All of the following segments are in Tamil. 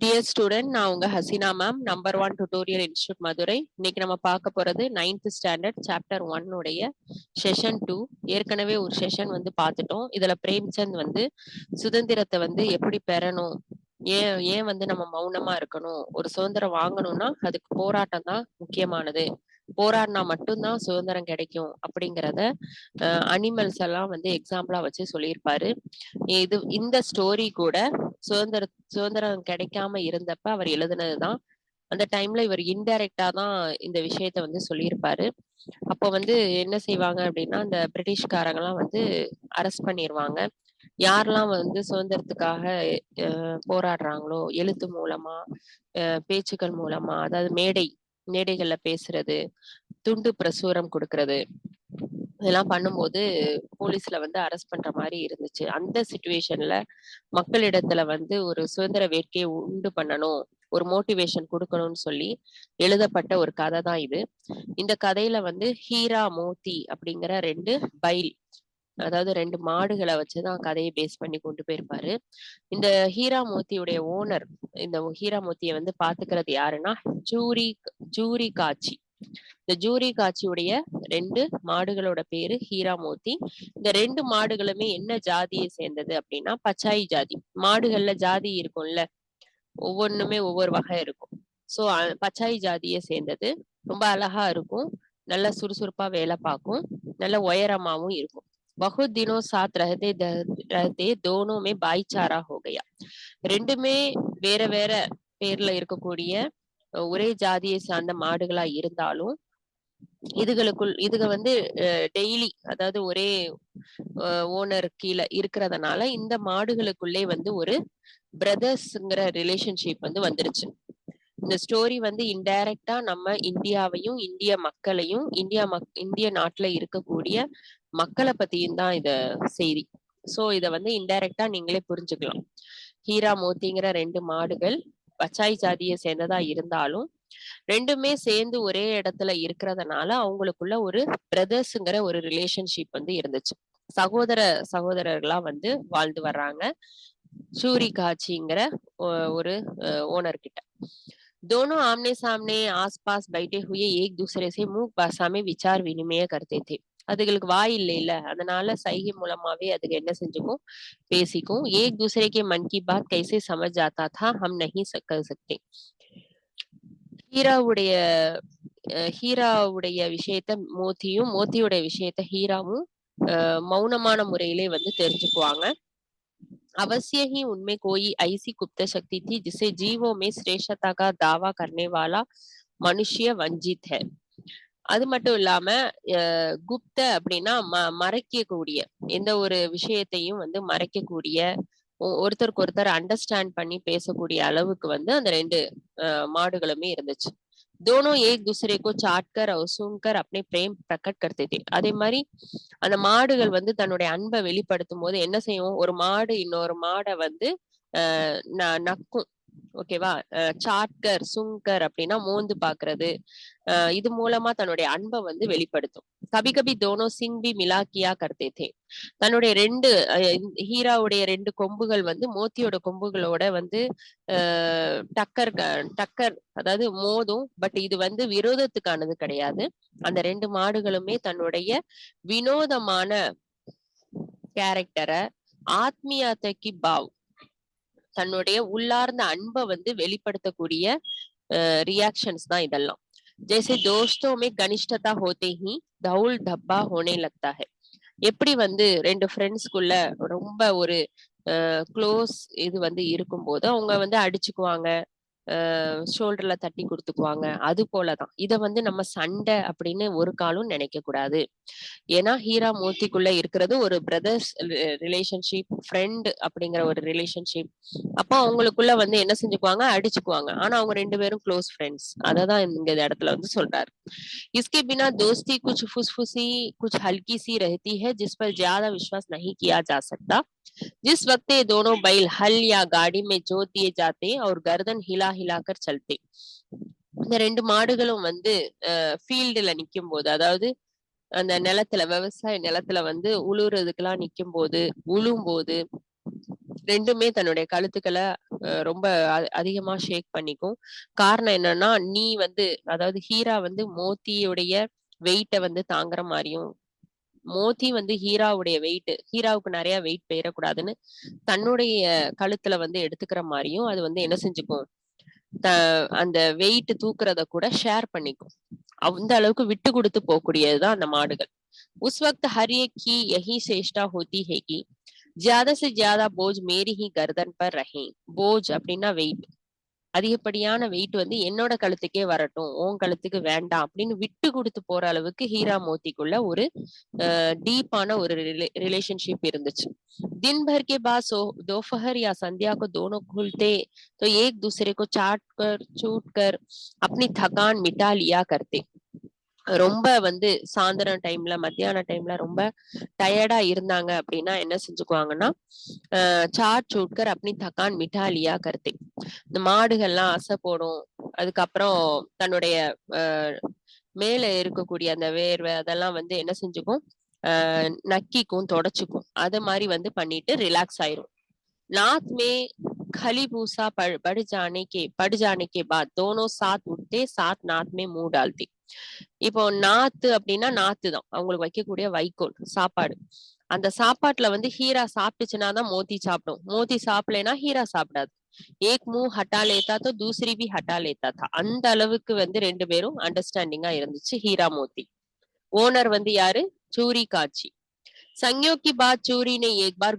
டியர் ஸ்டூடெண்ட், நான் உங்க Hasina ma'am, number 1 tutorial institute Madurai. இன்னைக்கு நம்ம பார்க்க போறது 9th ஸ்டாண்டர்ட் சாப்டர் 1 உடைய செஷன் 2. ஏற்கனவே ஒரு செஷன் வந்து பார்த்துட்டோம். இதுல பிரேம்சந்த் வந்து சுதந்திரத்தை வந்து எப்படி பெறணும், ஏன் ஏன் வந்து நம்ம மௌனமா இருக்கணும், ஒரு சுதந்திரம் வாங்கணும்னா அதுக்கு போராட்டம் தான் முக்கியமானது, போராடினா மட்டும்தான் சுதந்திரம் கிடைக்கும் அப்படிங்கிறத அனிமல்ஸ் எல்லாம் வந்து எக்ஸாம்பிளா வச்சு சொல்லியிருப்பாரு. இந்த ஸ்டோரி கூட சுதந்திரம் கிடைக்காம இருந்தப்ப அவர் எழுதுனதுதான். அந்த டைம்ல இவர் இன்டைரக்டா தான் இந்த விஷயத்த வந்து சொல்லியிருப்பாரு. அப்போ வந்து என்ன செய்வாங்க அப்படின்னா, அந்த பிரிட்டிஷ்காரங்க எல்லாம் வந்து அரெஸ்ட் பண்ணிடுவாங்க. யாரெல்லாம் வந்து சுதந்திரத்துக்காக போராடுறாங்களோ, எழுத்து மூலமா, பேச்சுக்கள் மூலமா, அதாவது மேடைகள்ல பேசுறது, துண்டு பிரசுரம் கொடுக்கறது, இதெல்லாம் பண்ணும்போது போலீஸ்ல வந்து அரெஸ்ட் பண்ற மாதிரி இருந்துச்சு. அந்த சிச்சுவேஷன்ல மக்களிடத்துல வந்து ஒரு சுதந்திர வேட்கையை உண்டு பண்ணணும், ஒரு மோட்டிவேஷன் கொடுக்கணும்னு சொல்லி எழுதப்பட்ட ஒரு கதை தான் இது. இந்த கதையில வந்து ஹீரா மோத்தி அப்படிங்கிற பைல், அதாவது 2 மாடுகளை வச்சுதான் கதையை பேஸ் பண்ணி கொண்டு போயிருப்பாரு. இந்த ஹீரா மோத்தியுடைய ஓனர், இந்த ஹீரா மோத்தியை வந்து பாத்துக்கிறது யாருன்னா ஜூரி காட்சி. இந்த ஜூரி காட்சியுடைய 2 மாடுகளோட பேரு ஹீரா மோத்தி. இந்த 2 மாடுகளுமே என்ன ஜாதியை சேர்ந்தது அப்படின்னா பச்சாயி ஜாதி. மாடுகள்ல ஜாதி இருக்கும்ல, ஒவ்வொன்றுமே ஒவ்வொரு வகை இருக்கும். சோ பச்சாயி ஜாதியை சேர்ந்தது. ரொம்ப அழகா இருக்கும், நல்ல சுறுசுறுப்பா வேலை பார்க்கும், நல்ல உயரமாவும் இருக்கும். बहुत दिनों साथ रहते दोनों में भाईचारा हो गया. ரெண்டுமே வேற வேற பேர்ல இருக்கக்கூடிய ஒரே ஜாதியை சார்ந்த மாடுகளா இருந்தாலும் இதுக வந்து டெய்லி, அதாவது ஒரே ஓனர் கீழே இருக்கிறதுனால இந்த மாடுகளுக்குள்ளே வந்து ஒரு பிரதர்ஸ்ங்கிற ரிலேஷன்ஷிப் வந்து வந்துருச்சு. இந்த ஸ்டோரி வந்து இன்டைரக்டா நம்ம இந்தியாவையும் இந்திய மக்களையும் இந்திய நாட்டுல இருக்கக்கூடிய மக்களை பத்தியும் தான் இத செய்தி. சோ இத வந்து இன்டைரக்டா நீங்களே புரிஞ்சுக்கலாம். ஹீரா மோத்திங்கிற 2 மாடுகள் பச்சாய் ஜாதியை சேர்ந்ததா இருந்தாலும் ரெண்டுமே சேர்ந்து ஒரே இடத்துல இருக்கிறதுனால அவங்களுக்குள்ள ஒரு பிரதர்ஸ்ங்கிற ஒரு ரிலேஷன்ஷிப் வந்து இருந்துச்சு. சகோதரர்களா வந்து வாழ்ந்து வர்றாங்க சூரி காட்சிங்கிற ஒரு ஓனர் கிட்ட. दोनों आमने सामने आसपास बैठे हुए एक दूसरे से மூக் பாஷா में विचार विनिमय करते थे. அதுகளுக்கு வாய் இல்ல, அதனால சைகை மூலமாவே அதுக்கு என்ன செஞ்சுக்கும், பேசிக்கும். एक दूसरे के मन की बात कैसे समझ जाता था हम नहीं कर सकते. ஹீராவுடைய ஹீராவுடைய விஷயத்த மோத்தியும், மோத்தியுடைய விஷயத்த ஹீராவும் மௌனமான முறையிலே வந்து தெரிஞ்சுக்குவாங்க. अवश्य ही उनमें कोई ऐसी गुप्त शक्ति थी जिसे जीवों में श्रेष्ठता का दावा करने वाला मनुष्य वंचित है. அது மட்டும் இல்லாம குப்த அப்படின்னா மறைக்கக்கூடிய, எந்த ஒரு விஷயத்தையும் வந்து மறைக்கக்கூடிய, ஒருத்தருக்கு ஒருத்தர் அண்டர்ஸ்டாண்ட் பண்ணி பேசக்கூடிய அளவுக்கு வந்து அந்த 2 மாடுகளுமே இருந்துச்சு. दोनों एक दूसरे को चाट कर और सुनकर अपने प्रेम प्रकट करते थे. அதே மாதிரி அந்த மாடுகள் வந்து தன்னுடைய அன்பை வெளிப்படுத்தும் போது என்ன செய்யும், ஒரு மாடு இன்னொரு மாடை வந்து நக்கும். ஓகேவா? சாட்கர் சுங்கர் அப்படின்னா மோந்து பாக்குறது. இது மூலமா தன்னுடைய அன்பை வந்து வெளிப்படுத்தும். கபி கபி தோனோ சிங் பி மிலாக்கியா கர்த்தே தே. தன்னுடைய 2 ஹீராவுடைய 2 கொம்புகள் வந்து மோத்தியோட கொம்புகளோட வந்து டக்கர் அதாவது மோதும். பட் இது வந்து விரோதத்துக்கானது கிடையாது. அந்த 2 மாடுகளுமே தன்னுடைய வினோதமான கேரக்டரை, ஆத்மீயத்தைக்கு பாவ், தன்னுடைய உள்ளார்ந்த அன்பை வந்து வெளிப்படுத்தக்கூடிய ரியாக்ஷன்ஸ் தான் இதெல்லாம். जैसे दोस्तों में घनिष्ठता होते ही धौल धब्बा होने लगता है. எப்படி வந்து 2 ஃப்ரெண்ட்ஸ்குள்ள ரொம்ப ஒரு க்ளோஸ் இது வந்து இருக்கும்போது அவங்க வந்து அடிச்சுக்குவாங்க, ஷோல்டர்ல தட்டி கொடுத்துக்குவாங்க. அது போலதான் இத வந்து நம்ம சண்டை அப்படின்னு ஒரு காலம் நினைக்க கூடாது. ஏன்னா ஹீரா மோத்திக்குள்ள இருக்கிறது ஒரு பிரதர்ஸ் ரிலேஷன்ஷிப், ஃப்ரெண்ட் அப்படிங்கிற ஒரு ரிலேஷன்ஷிப். அப்போ அவங்களுக்குள்ள வந்து என்ன செஞ்சுக்குவாங்க, அடிச்சுக்குவாங்க. ஆனா அவங்க 2 பேரும் க்ளோஸ் ஃப்ரெண்ட்ஸ். அததான் இந்த இடத்துல வந்து சொல்றாரு. इसके बिना दोस्ती कुछ फुसफुसी, कुछ हल्की सी रहती है जिस पर ज्यादा विश्वास नहीं किया जा सकता. जिस वक्त ये दोनों बैल हल या गाड़ी में जोत दिए जाते और गर्दन हिला हिलाकर चलते. இந்த 2 மாடுகளும் வந்து ஃபீல்டுல நிக்கும் போது, அதாவது அந்த நிலத்துல, விவசாய நிலத்துல வந்து உழுறதுக்கெல்லாம் நிக்கும் போது, உழும்போது ரெண்டுமே தன்னுடைய கழுத்துக்களை ரொம்ப அதிகமா ஷேக் பண்ணிக்கும். காரணம் என்னன்னா, நீ வந்து அதாவது ஹீரா வந்து மோத்தியுடைய வெயிட்ட வந்து தாங்குற மாரியும், மோத்தி வந்து ஹீராவுடைய வெயிட் ஹீராவுக்கு நிறைய வெயிட் போயிடக்கூடாதுன்னு தன்னுடைய கழுத்துல வந்து எடுத்துக்கிற மாதிரியும் அது வந்து என்ன செஞ்சுக்கும், அந்த வெயிட் தூக்குறத கூட ஷேர் பண்ணிக்கும். அந்த அளவுக்கு விட்டு கொடுத்து போகக்கூடியதுதான் அந்த மாடுகள். उस वक्त हर एक की यही चेष्टा होती है कि ज्यादा से ज्यादा बोझ मेरी ही गर्दन पर रहे. बोझ அப்படின்னா வெயிட், அதிகப்படியான வெயிட் வந்து என்னோட கழுத்துக்கே வரட்டும், உன் கழுத்துக்கு வேண்டாம் அப்படின்னு விட்டு கொடுத்து போற அளவுக்கு ஹீரா மோத்திக்குள்ள ஒரு डीपाना और रिलेशनशिप இருந்துச்சு. दिन भर के बाद दोपहर या संध्या को दोनों खुलते तो एक दूसरे को चाट कर चूट कर अपनी थकान मिटा लिया करते. ரொம்ப வந்து சாயந்தரம் டைம்ல மத்தியான டைம்ல ரொம்ப டயர்டா இருந்தாங்க அப்படின்னா என்ன செஞ்சுக்குவாங்கன்னா, சாட் சூட்கர் அப்படி தக்கான் மிட்டாலியா கருத்தை இந்த மாடுகள்லாம் அசை போடும். அதுக்கப்புறம் தன்னுடைய மேல இருக்கக்கூடிய அந்த வேர்வை அதெல்லாம் வந்து என்ன செஞ்சுக்கும், நக்கிக்கும் தொடச்சுக்கும். அது மாதிரி வந்து பண்ணிட்டு ரிலாக்ஸ் ஆயிரும். नाक में खली भूसा पड़ जाने के बाद दोनों साथ उठते, साथ नाक में मुंह डालते. இப்போ நாத்து அப்படின்னா நாத்து தான் அவங்களுக்கு வைக்கக்கூடிய வைக்கோல் சாப்பாடு. அந்த சாப்பாட்டுல வந்து ஹீரா சாப்பிட்டுச்சுன்னா தான் மோத்தி சாப்பிடும், மோத்தி சாப்பிடலைன்னா ஹீரா சாப்பிடாது. ஏக் முh ஹட்டா லேத்தா तो दूसरी भी हटा लेता था. அந்த அளவுக்கு வந்து ரெண்டு பேரும் அண்டர்ஸ்டாண்டிங்கா இருந்துச்சு ஹீரா மோத்தி. ஓனர் வந்து யாரு, சூரி காட்சி. संयोग की बात चूरी ने एक बार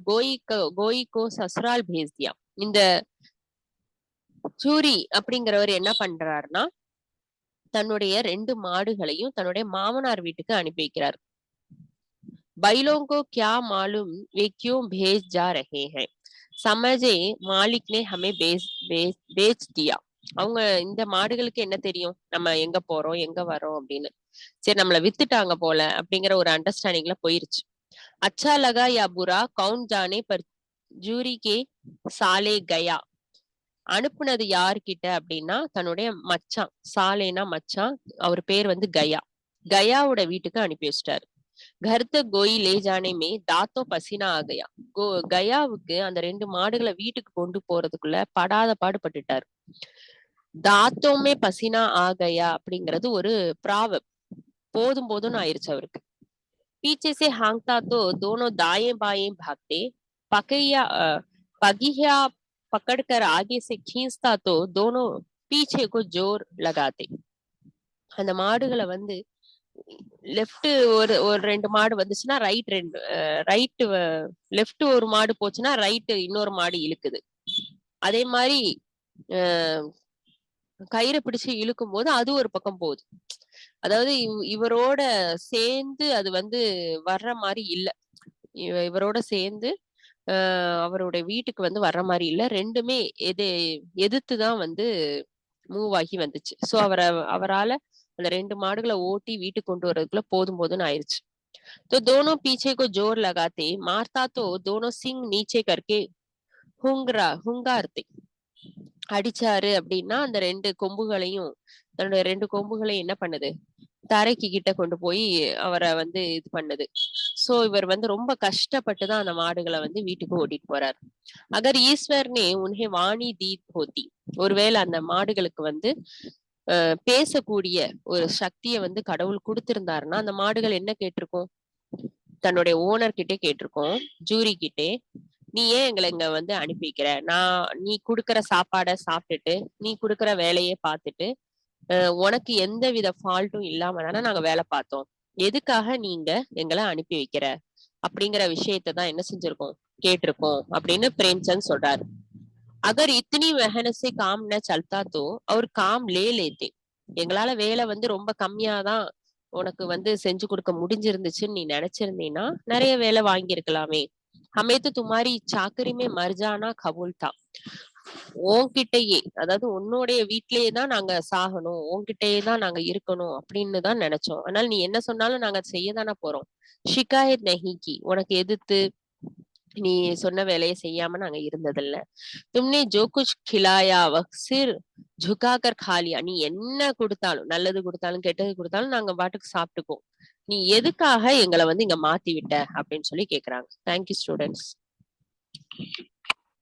गोई को ससुराल भेज दिया. இந்த சூரி அப்படிங்கிறவர் என்ன பண்றாருன்னா, தன்னுடைய 2 மாடுகளையும் தன்னுடைய மாமனார் வீட்டுக்கு அனுப்பி வைக்கிறார். बैलों को क्या मालूम वे क्यों भेज जा रहे हैं, समझे मालिक ने हमें बेच दिया. அவங்க இந்த மாடுகளுக்கு என்ன தெரியும் நம்ம எங்க போறோம் எங்க வரோம் அப்படின்னு, சரி நம்மள வித்துட்டாங்க போல அப்படிங்கிற ஒரு அண்டர்ஸ்டாண்டிங்ல போயிருச்சு. अच्छा लगा या बुरा कौन जाने पर ஜூரி கே சாலே கயா. அனுப்புனது யார்கிட்ட அப்படின்னா தன்னுடைய மச்சான், சாலேனா மச்சான், அவர் பேர் வந்து கயா, கயாவோட வீட்டுக்கு அனுப்பி வச்சிட்டாரு. கர்த்த கோயி லே ஜானே மே தாத்தோ பசினா ஆகையா. கயாவுக்கு அந்த 2 மாடுகளை வீட்டுக்கு கொண்டு போறதுக்குள்ள படாத பாடுபட்டுட்டாரு. தாத்தோமே பசினா ஆகையா அப்படிங்கிறது ஒரு ப்ராவப், போதும் போதும்னு ஆயிருச்சு அவருக்கு. पीछे से हाँकता तो दोनों दाएं बाएं भागते, पगिया पकड़कर आगे से खींचता तो दोनों पीछे को जोर लगाते. அந்த மாடுகளை வந்து லெஃப்ட் ஒரு ஒரு 2 மாடு வந்துச்சுன்னா ரைட் 2, ரைட் லெஃப்ட் ஒரு மாடு போச்சுன்னா ரைட் இன்னொரு மாடு இழுக்குது. அதே மாதிரி கயிறை பிடிச்சு இழுக்கும் போது அது ஒரு பக்கம் போகுது. அதாவது இவரோட சேர்ந்து அது வந்து வர்ற மாதிரி இல்ல, இவரோட சேர்ந்து அவருடைய வீட்டுக்கு வந்து வர்ற மாதிரி இல்ல, ரெண்டுமே எதிர்த்துதான் வந்து மூவ் ஆகி வந்துச்சு. சோ அவரால அந்த 2 மாடுகளை ஓட்டி வீட்டுக்கு கொண்டு வர்றதுக்குள்ள போதும் போதும்னு ஆயிருச்சு. तो दोनों पीछे को जोर लगाते, मारता तो दोनों सिंग नीचे करके हुंगारते. அடிச்சாரு அப்படின்னா அந்த 2 கொம்புகளையும் தன்னுடைய 2 கொம்புகளையும் என்ன பண்ணுது, தரைக்கு கிட்ட கொண்டு போய் அவரை வந்து இது பண்ணுது. சோ இவர் வந்து ரொம்ப கஷ்டப்பட்டுதான் அந்த மாடுகளை வந்து வீட்டுக்கு ஓட்டிட்டு போறாரு. அகர் ஈஸ்வர்னே உன்ஹே வாணி தீத் ஹோத்தி, ஒருவேளை அந்த மாடுகளுக்கு வந்து பேசக்கூடிய ஒரு சக்தியை வந்து கடவுள் கொடுத்திருந்தாருன்னா அந்த மாடுகள் என்ன கேட்டிருக்கும், தன்னுடைய ஓனர் கிட்டே கேட்டிருக்கோம், ஜூரி கிட்டே, நீ ஏன் எங்களை இங்க வந்து அனுப்பி வைக்கிற, நீ குடுக்கற சாப்பாடை சாப்பிட்டுட்டு நீ குடுக்கற வேலையை பார்த்துட்டு உனக்கு எந்த வித ஃபால்ட்டும் இல்லாம தானே நாங்க வேலை பார்த்தோம், எதுக்காக நீங்க எங்களை அனுப்பி வைக்கிற அப்படிங்கிற விஷயத்தை தான் என்ன செஞ்சிருக்கோம், கேட்டிருக்கோம் அப்படின்னு பிரேம்சந்த் சொல்றாரு. அகர் இத்தனி மெஹனஸே காம் ந சல்தா தோ அவர் காம் லேத்தே, எங்களால வேலை வந்து ரொம்ப கம்மியாதான் உனக்கு வந்து செஞ்சு கொடுக்க முடிஞ்சிருந்துச்சுன்னு நீ நினைச்சிருந்தீங்கன்னா நிறைய வேலை வாங்கியிருக்கலாமே. ஹமேத்து துமாரி சாக்கரிமே மர்ஜானா கபூல் தா, உன்கிட்டயே அதாவது உன்னுடைய வீட்லயே தான் நாங்க சாகணும், உன்கிட்டயே தான் நாங்க இருக்கணும் அப்படின்னு தான் நினைச்சோம். அதனால நீ என்ன சொன்னாலும் நாங்க செய்யதானே போறோம். ஷிகாயத் நஹிகி, உனக்கு எதிர்த்து நீ சொன்ன வேலையை செய்யாம நாங்க இருந்ததில்ல. தும்னே ஜோ குச் கிலாயா வக்சிர் ஜுகாகர் காலியா, நீ என்ன கொடுத்தாலும் நல்லது கொடுத்தாலும் கெட்டது கொடுத்தாலும் நாங்க பாட்டுக்கு சாப்பிட்டுக்கோம், நீ எதுக்காக எங்களை வந்து இங்க மாத்தி விட்ட அப்படின்னு சொல்லி கேக்குறாங்க. Thank you students.